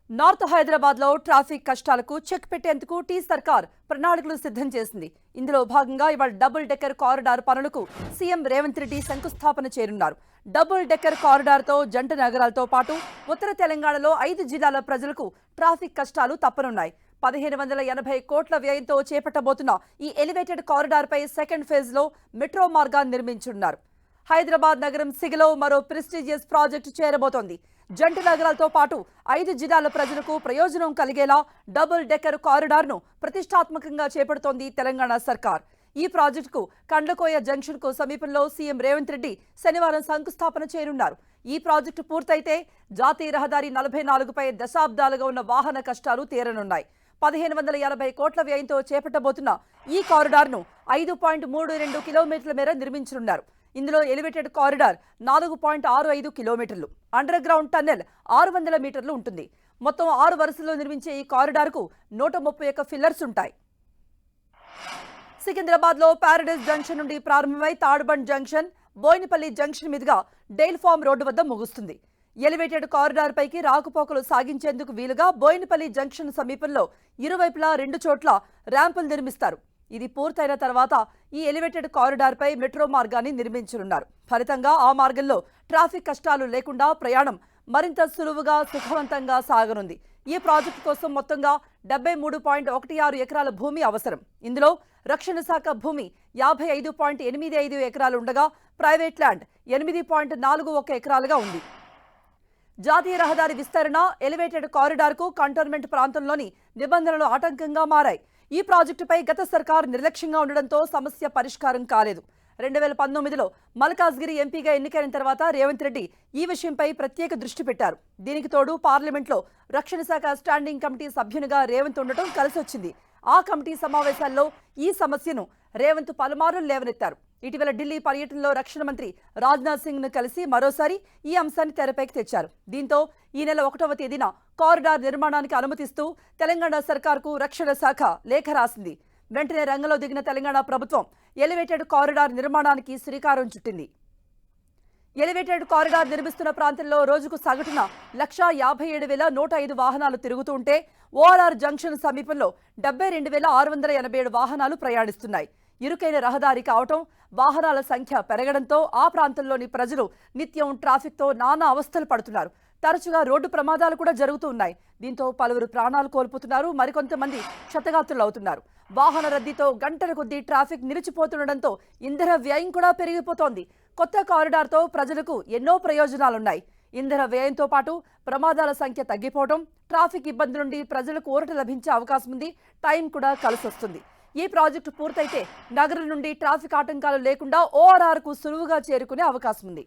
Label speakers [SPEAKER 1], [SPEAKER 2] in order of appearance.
[SPEAKER 1] North Hyderabad లో traffic కష్టాలకు check పెట్టేందుకు టీ సర్కార్ ప్రణాళికలు సిద్ధం చేసింది. ఇందులో భాగంగా ఇవాళ డబుల్ డెక్కర్ కారిడార్ పనులకు సీఎం రేవంత్ రెడ్డి శంకుస్థాపన చేయనున్నారు. డబుల్ డెక్కర్ కారిడార్ తో జంట నగరాలతో పాటు ఉత్తర తెలంగాణలో 5 జిల్లాల ప్రజలకు ట్రాఫిక్ కష్టాలు తప్పనున్నాయి. 1580 కోట్ల వ్యయంతో చేపట్టబోతున్న ఈ ఎలివేటెడ్ కారిడార్ పై సెకండ్ ఫేజ్ లో మెట్రో మార్గాన్ని నిర్మించనున్నారు. హైదరాబాద్ నగరం సిగలో మరో ప్రెస్టీజియస్ ప్రాజెక్టు చేరబోతోంది. జంట నగరాలతో పాటు 5 జిల్లాల ప్రజలకు ప్రయోజనం కలిగేలా డబుల్ డెక్కర్ కారిడార్ను ప్రతిష్టాత్మకంగా చేపడుతోంది తెలంగాణ సర్కార్. ఈ ప్రాజెక్టుకు కండ్లకోయ జంక్షన్ కు సమీపంలో సీఎం రేవంత్ రెడ్డి శనివారం శంకుస్థాపన చేయనున్నారు. ఈ ప్రాజెక్టు పూర్తయితే జాతీయ రహదారి 44పై దశాబ్దాలుగా ఉన్న వాహన కష్టాలు తీరనున్నాయి. 1580 కోట్ల వ్యయంతో చేపట్టబోతున్న ఈ కారిడార్ను 5.32 కిలోమీటర్ల మేర నిర్మించనున్నారు. ఇందులో ఎలివేటెడ్ కారిడార్ 4.65 కిలోమీటర్లు, అండర్ గ్రౌండ్ టన్నెల్ 600 మీటర్లు ఉంటుంది. మొత్తం 6 వరుసల్లో నిర్మించే ఈ కారిడార్కు 131 ఫిల్లర్స్ ఉంటాయి. సికింద్రాబాద్ లో పారడైజ్ జంక్షన్ నుండి ప్రారంభమై తాడ్బండ్ జంక్షన్, బోయినపల్లి జంక్షన్ మీదుగా డైల్ ఫార్మ్ రోడ్డు వద్ద ముగుస్తుంది. ఎలివేటెడ్ కారిడార్ పైకి రాకపోకలు సాగించేందుకు వీలుగా బోయినపల్లి జంక్షన్ సమీపంలో ఇరువైపులా 2 చోట్ల ర్యాంపులు నిర్మిస్తారు. ఇది పూర్తయిన తర్వాత ఈ ఎలివేటెడ్ కారిడార్ పై మెట్రో మార్గాన్ని నిర్మించనున్నారు. ఫలితంగా ఆ మార్గంలో ట్రాఫిక్ కష్టాలు లేకుండా ప్రయాణం మరింత సులువుగా సుఖవంతంగా సాగనుంది. ఈ ప్రాజెక్టు కోసం మొత్తంగా 73.16 ఎకరాల భూమి అవసరం. ఇందులో రక్షణ శాఖ భూమి 55.85 ఎకరాలు ఉండగా ప్రైవేట్ ల్యాండ్ 8.41 ఎకరాలుగా ఉంది. జాతీయ రహదారి విస్తరణ, ఎలివేటెడ్ కారిడార్కు కంటోన్మెంట్ ప్రాంతంలోని నిబంధనలు ఆటంకంగా మారాయి. ఈ ప్రాజెక్టుపై గత సర్కార్ నిర్లక్ష్యంగా ఉండడంతో సమస్య పరిష్కారం కాలేదు. 2019లో మల్కాజ్గిరి ఎంపీగా ఎన్నికైన తర్వాత రేవంత్ రెడ్డి ఈ విషయంపై ప్రత్యేక దృష్టి పెట్టారు. దీనికి తోడు పార్లమెంట్లో రక్షణ శాఖ స్టాండింగ్ కమిటీ సభ్యునిగా రేవంత్ ఉండటం కలిసొచ్చింది. ఆ కమిటీ సమావేశాల్లో ఈ సమస్యను రేవంత్ పలుమార్లు లేవనెత్తారు. ఇటీవల ఢిల్లీ పర్యటనలో రక్షణ మంత్రి రాజ్నాథ్ సింగ్ ను కలిసి మరోసారి ఈ అంశాన్ని తెరపైకి తెచ్చారు. దీంతో ఈ నెల 1వ తేదీన కారిడార్ నిర్మాణానికి అనుమతిస్తూ తెలంగాణ సర్కార్కు రక్షణ శాఖ లేఖ రాసింది. వెంటనే రంగంలో దిగిన తెలంగాణ ప్రభుత్వం ఎలివేటెడ్ కారిడార్ నిర్మాణానికి శ్రీకారం చుట్టింది. ఎలివేటెడ్ కారిడార్ నిర్మిస్తున్న ప్రాంతంలో రోజుకు సగటున 157,105 వాహనాలు తిరుగుతూ ఉంటే ఓఆర్ఆర్ జంక్షన్ సమీపంలో 72,687 వాహనాలు ప్రయాణిస్తున్నాయి. ఇరుకైన రహదారి కావటం, వాహనాల సంఖ్య పెరగడంతో ఆ ప్రాంతంలోని ప్రజలు నిత్యం ట్రాఫిక్తో నానా అవస్థలు పడుతున్నారు. తరచుగా రోడ్డు ప్రమాదాలు కూడా జరుగుతూ ఉన్నాయి. దీంతో పలువురు ప్రాణాలు కోల్పోతున్నారు, మరికొంతమంది క్షతగాత్రులవుతున్నారు. వాహన రద్దీతో గంటల కొద్దీ ట్రాఫిక్ నిలిచిపోతుండటంతో ఇంధన వ్యయం కూడా పెరిగిపోతోంది. కొత్త కారిడార్తో ప్రజలకు ఎన్నో ప్రయోజనాలున్నాయి. ఇంధన వ్యయంతో పాటు ప్రమాదాల సంఖ్య తగ్గిపోవడం, ట్రాఫిక్ ఇబ్బంది నుండి ప్రజలకు ఊరట లభించే అవకాశం ఉంది. టైం కూడా కలిసొస్తుంది. ఈ ప్రాజెక్టు పూర్తయితే నగరం నుండి ట్రాఫిక్ ఆటంకాలు లేకుండా ఓఆర్ఆర్కు సులువుగా చేరుకునే అవకాశం ఉంది.